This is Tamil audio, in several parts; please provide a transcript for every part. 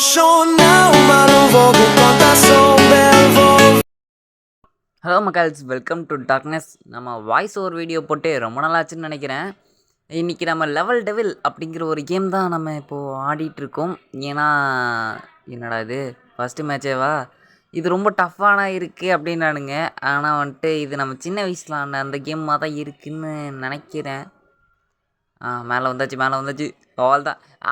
ஹலோ மக்கள்ஸ், வெல்கம் டு டார்க்னஸ். நம்ம வாய்ஸ் ஓவர் வீடியோ போட்டு ரொம்ப நாளாச்சுன்னு நினைக்கிறேன். இன்றைக்கி நம்ம லெவல் டெவில் அப்படிங்கிற ஒரு கேம் தான் நம்ம இப்போது ஆடிட்டுருக்கோம். ஏன்னா என்னடா இது ஃபஸ்ட்டு மேட்சேவா, இது ரொம்ப டஃப்பான இருக்குது அப்படின்னானுங்க. ஆனால் வந்துட்டு இது நம்ம சின்ன வயசில் ஆன அந்த கேமாக தான் இருக்குதுன்னு நினைக்கிறேன். மேலே வந்தாச்சு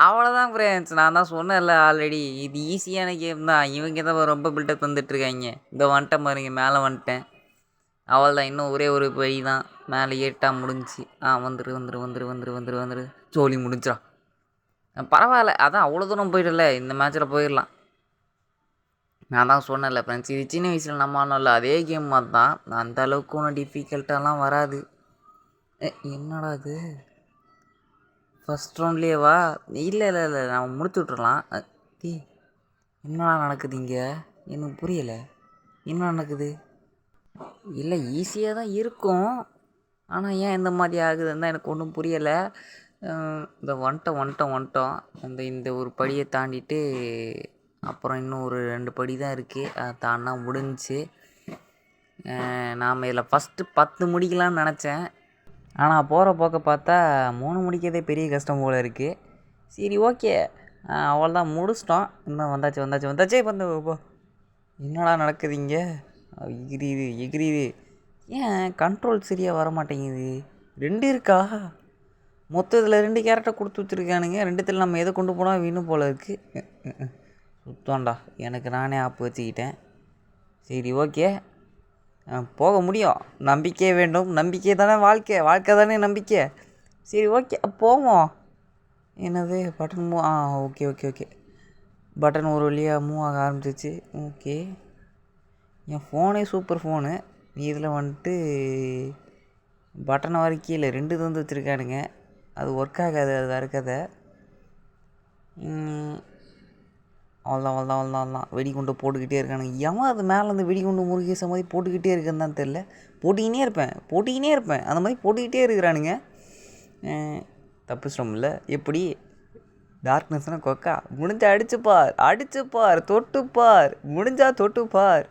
அவ்வளோதான் ஃப்ரெண்ட்ஸ். நான் தான் சொன்னேன்ல ஆல்ரெடி, இது ஈஸியான கேம் தான். இவங்க தான் ரொம்ப பில்டப் வந்துட்டுருக்காங்க. இந்த வந்துட்டேன் பாருங்க, மேலே வந்துட்டேன். அவள் தான், இன்னும் ஒரே ஒரு வழி தான், மேலே ஏட்டா முடிஞ்சிச்சு. வந்துரு ஜோலி முடிஞ்சிடா. பரவாயில்ல, அதான் அவ்வளோ தூரம் போயிடல, இந்த மேட்ச்சில் போயிடலாம். நான் தான் சொன்னேன்ல ஃப்ரெண்ட்ஸ், இது சின்ன வயசில் நம்ம ஆனோம்ல அதே கேம் மாதிரி தான். அந்த அளவுக்கு ஒன்றும் டிஃபிகல்ட்டாலாம் வராது. என்னடா இது ஃபஸ்ட் ரவுண்ட்லேயேவா? இல்லை நம்ம முடிச்சு விட்றலாம். என்னடா நடக்குது இங்கே? எனக்கு புரியலை, என்ன நடக்குது? இல்லை ஈஸியாக தான் இருக்கும், ஆனால் ஏன் இந்த மாதிரி ஆகுதுன்னு தான் எனக்கு ஒன்றும் புரியலை. இந்த வந்துட்டோம் இந்த ஒரு படியை தாண்டிட்டு அப்புறம் இன்னும் ஒரு 2 படி தான் இருக்குது. அதை தாண்டினா முடிஞ்சிச்சு. நாம் இதில் ஃபஸ்ட்டு 10 முடிக்கலான்னு நினச்சேன். ஆனால் போகிற போக்க பார்த்தா 3 முடிக்கிறதே பெரிய கஷ்டம் போல் இருக்குது. சரி ஓகே, அவள் தான் முடிச்சிட்டோம். இன்னும் வந்தாச்சே போ. என்னடா நடக்குது இங்கே? எகிரிது ஏன் கண்ட்ரோல் சரியாக வர மாட்டேங்குது? 2 இருக்கா? மொத்தத்தில் 2 கேரக்டர் கொடுத்து வச்சுருக்கானுங்க. 2த்தில் நம்ம எதை கொண்டு போனால் வீணும் போல் இருக்குது. சுத்தம்டா, எனக்கு நானே ஆப்பு வச்சுக்கிட்டேன். சரி ஓகே, போக முடியும். நம்பிக்கை வேண்டும், நம்பிக்கை தானே வாழ்க்கை தானே நம்பிக்கை. சரி ஓகே போவோம். என்னது பட்டன் ஓகே பட்டன் ஒரு வழியாக மூவ் ஆக ஆரம்பிச்சிச்சு. ஓகே, என் ஃபோனே சூப்பர் ஃபோனு. இதில் வந்துட்டு பட்டனை வர கீழே 2 தந்து வச்சுருக்கானுங்க. அது ஒர்க் ஆகாது, அது வேறு கதை. அவ்வளோதான் வெடிகுண்டு போட்டுக்கிட்டே இருக்கானுங்க. எவன் அது மேலேருந்து வெடிகுண்டு முருகேச மாதிரி போட்டுக்கிட்டே இருக்குன்னு தான் தெரில. போட்டிக்கினே இருப்பேன் அந்த மாதிரி போட்டுக்கிட்டே இருக்கிறானுங்க. தப்பிச்சிட்டோம்ல. எப்படி டார்க்னஸ்னால் கொக்கா முடிஞ்சா அடிச்சுப்பார் தொட்டுப்பார், முடிஞ்சா தொட்டுப்பார்.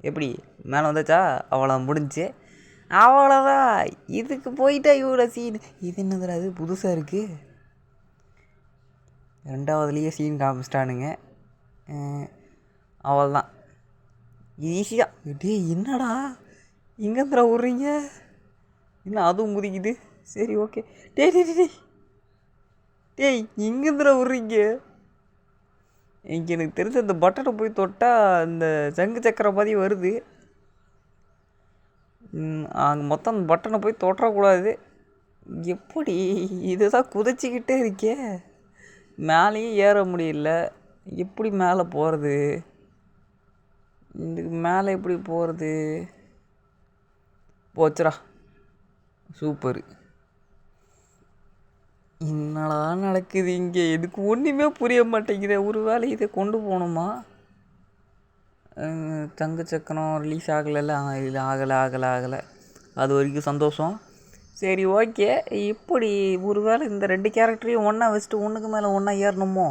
எப்படி மேலே வந்தாச்சா? அவ்வளோ முடிஞ்சு, அவ்வளோதான். இதுக்கு போயிட்டா இவ்வளோ சீன். இது என்னதுடா, அது புதுசாக இருக்குது. 2வதுலேயே சீன் காமிச்சிட்டானுங்க. அவள் தான் ஈஸியாக. என்னடா இங்கேந்திரா விட்றீங்க? இன்னும் அதுவும் குதிக்குது. சரி ஓகே. டேய் இங்கேந்திரா விட்றீங்க? இங்கே எனக்கு தெரிஞ்ச அந்த பட்டனை போய் தொட்டால் அந்த சங்கு சக்கரை மாதிரி வருது. அங்கே மொத்தம் அந்த பட்டனை போய் தொட்டக்கூடாது. எப்படி இதுதான் குதிச்சிக்கிட்டே இருக்கே, மேலேயும் ஏற முடியல. எப்படி மேலே போகிறது? இதுக்கு மேலே எப்படி போகிறது? போச்சுடா, சூப்பரு. என்னடா நடக்குது இங்கே? எனக்கு ஒன்றுமே புரிய மாட்டேங்குது. ஒரு வேளை இதை கொண்டு போகணுமா? தங்க சக்கரம் ரிலீஸ் ஆகலைல்ல. இது ஆகலை. அது வரைக்கும் சந்தோஷம். சரி ஓகே, இப்படி ஒரு வேளை இந்த 2 கேரக்டரையும் ஒன்றா வச்சுட்டு ஒன்றுக்கு மேலே ஒன்றா ஏறணுமோ?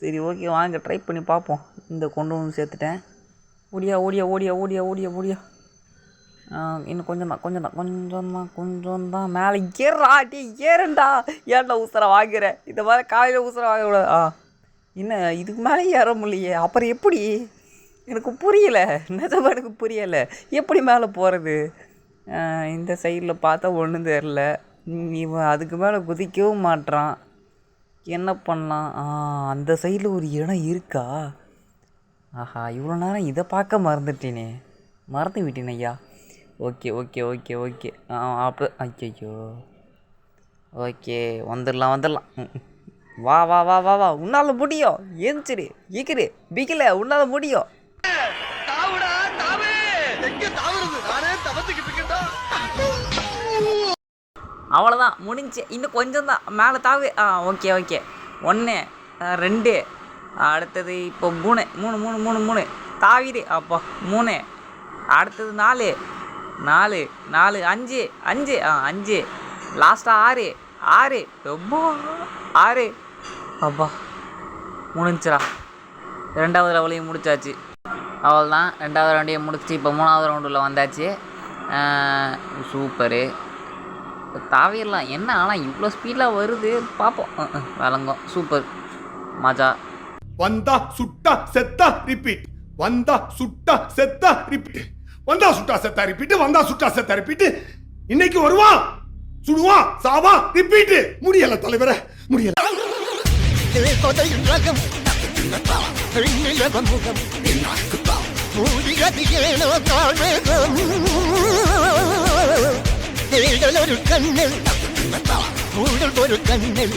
சரி ஓகே, வாங்க ட்ரை பண்ணி பார்ப்போம். இந்த கொண்டு வந்து சேர்த்துட்டேன். ஓடியா. இன்னும் கொஞ்சம் தான் மேலே ஏறா. ஏறண்டா, ஏன்டா ஊசரை வாங்குற? இந்த மாதிரி காலையில் ஊசரை வாங்கக்கூடாது. என்ன இதுக்கு மேலே ஏற முடியலையே, அப்புறம் எப்படி? எனக்கு புரியலை, நிஜமாக எனக்கு புரியலை. எப்படி மேலே போகிறது? இந்த சைடில் பார்த்தா ஒன்றும் தெரில. இவன் அதுக்கு மேலே குதிக்கவும் மாட்றான். என்ன பண்ணலாம்? அந்த சைடில் ஒரு இடம் இருக்கா? ஆஹா, இவ்வளோ நேரம் இதை பார்க்க மறந்து விட்டேன் ஐயா. ஓகே. அப்போ ஐயோ, ஓகே வந்துடலாம். வா. உன்னால் முடியும். எந்திரி இக்கிரு பிகில, உன்னால் முடியும். அவ்வளோதான் முடிஞ்சு. இன்னும் கொஞ்சம் தான் மேலே தாவு. ஓகே 1 2 அடுத்தது இப்போ 3 தாவிடு. அப்போ 3 அடுத்தது 4 5 லாஸ்ட்டாக 6 ரொம்ப 6. அப்பா முடிஞ்சிடா. 2வது லெவலையும் முடிச்சாச்சு. அவ்வளோதான், 2வது ரவுண்டையும் முடிச்சு இப்போ 3வது ரவுண்டில் வந்தாச்சு. சூப்பரு, தாவிடலாம். என்ன ஆனால் இவ்வளோ ஸ்பீடாக வருது, பார்ப்போம். விளங்கும். சூப்பர் மஜா. வந்தா சுட்டா செத்தா ரிப்பீட், வந்தா சுட்டா செத்தா ரிப்பீட், வந்தா சுட்டா செத்தா ரிப்பீட், வந்தா சுட்டா செத்தா ரிப்பீட். இன்னைக்கு வருவான், சுடுவான், சாவா, ரிப்பீட். முடியல தலைவரே, முடியல. ஒரு கண்ணில்